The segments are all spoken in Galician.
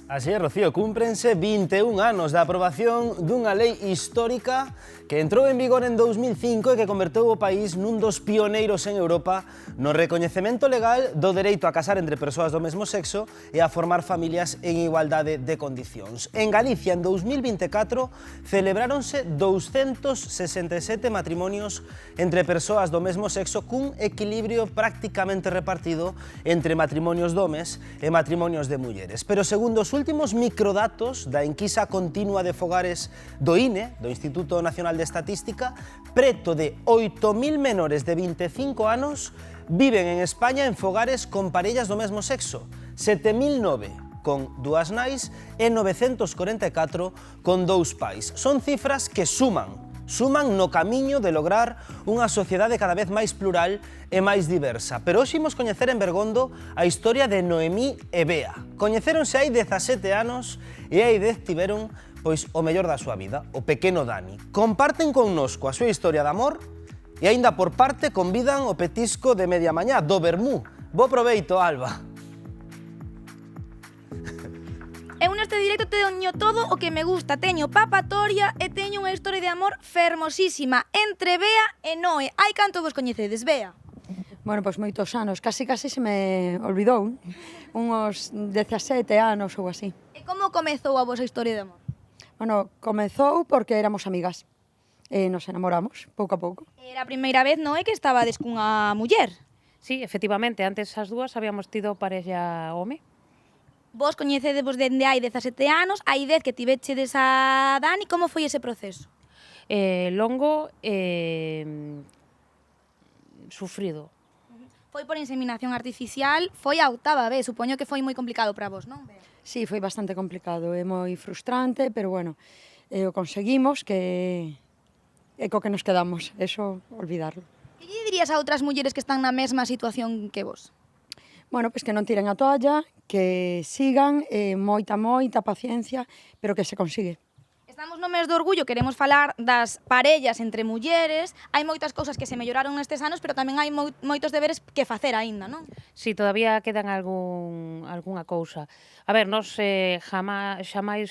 Así é, Rocío, cúmprense 21 anos da aprobación dunha lei histórica que entrou en vigor en 2005 e que converteu o país nun dos pioneiros en Europa no recoñecemento legal do dereito a casar entre persoas do mesmo sexo e a formar familias en igualdade de condicións. En Galicia, en 2024, celebráronse 267 matrimonios entre persoas do mesmo sexo cun equilibrio prácticamente repartido entre matrimonios de homes e matrimonios de mulleres. Pero segundo os últimos microdatos da enquisa continua de fogares do INE, do Instituto Nacional de Estatística, preto de 8.000 menores de 25 anos viven en España en fogares con parellas do mesmo sexo, 7.009 con dúas nais e 944 con dous pais. Son cifras que suman no camiño de lograr unha sociedade cada vez máis plural e máis diversa. Pero hoxe imos coñecer en Bergondo a historia de Noemí e Bea. Coñecéronse hai 17 anos e hai 10 tiveron pois o mellor da súa vida, o pequeno Dani. Comparten connosco a súa historia de amor e aínda por parte convidan o petisco de media mañá, do vermú. Bo proveito, Alba. Eu neste directo teño todo o que me gusta. Teño papatoria e teño unha historia de amor fermosísima entre Bea e Noe. Hai canto vos coñecedes, Bea? Bueno, pois moitos anos, casi se me olvidou, uns 17 anos ou así. E como comezou a vosa historia de amor? Bueno, comezou porque éramos amigas e nos enamoramos pouco a pouco. Era a primeira vez, Noe, que estabades cunha muller. Sí, efectivamente, antes as dúas habíamos tido parella home. Vos coñecedevos dende hai 17 anos, hai 10 que tivechedes a Dani. Como foi ese proceso? Longo sufrido. Foi por inseminación artificial, foi a octava vez, supoño que foi moi complicado para vos, non, Bea? Sí, foi bastante complicado, é moi frustrante, pero bueno, o conseguimos que é co que nos quedamos, eso, olvidarlo. Que lle dirías a outras mulleres que están na mesma situación que vos? Bueno, pois que non tiren a toalla, que sigan, moita paciencia, pero que se consigue. Estamos no mes do orgullo, queremos falar das parellas entre mulleres. Hai moitas cousas que se melloraron nestes anos, pero tamén hai moitos deberes que facer aínda, non? Sí, todavía quedan algunha cousa. A ver, nós xamais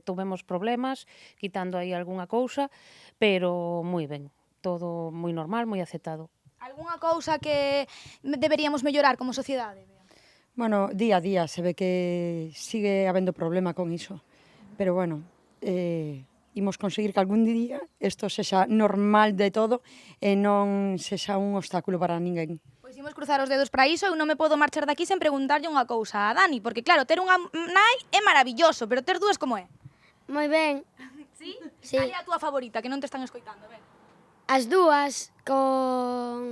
tuvemos problemas, quitando aí algunha cousa, pero moi ben, todo moi normal, moi aceptado. Algunha cousa que deberíamos mellorar como sociedade? Bueno, día a día se ve que sigue habendo problema con iso, pero bueno, imos conseguir que algún día isto sexa normal de todo e non sexa un obstáculo para ninguén. Pois imos cruzar os dedos para iso. Eu non me podo marchar daqui sen preguntarlle unha cousa a Dani, porque claro, ter unha nai é maravilloso, pero ter dúas como é? Moi ben. Sí? Sí. Cal é a túa favorita, que non te están escoitando, ben? As dúas con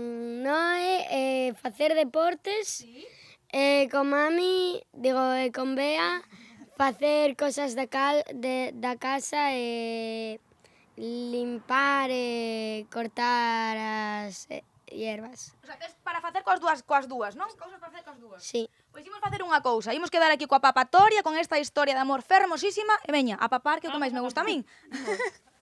Noe facer deportes, Sí? con mami, con Bea, facer cosas da casa e limpar e cortar as hierbas. O sea, tes para facer coas dúas, non? Cousas para facer coas dúas. Sí. Pois imos facer unha cousa, imos quedar aquí coa papatoria, con esta historia de amor fermosísima, e veña, a papar, que é o que máis me gusta a min.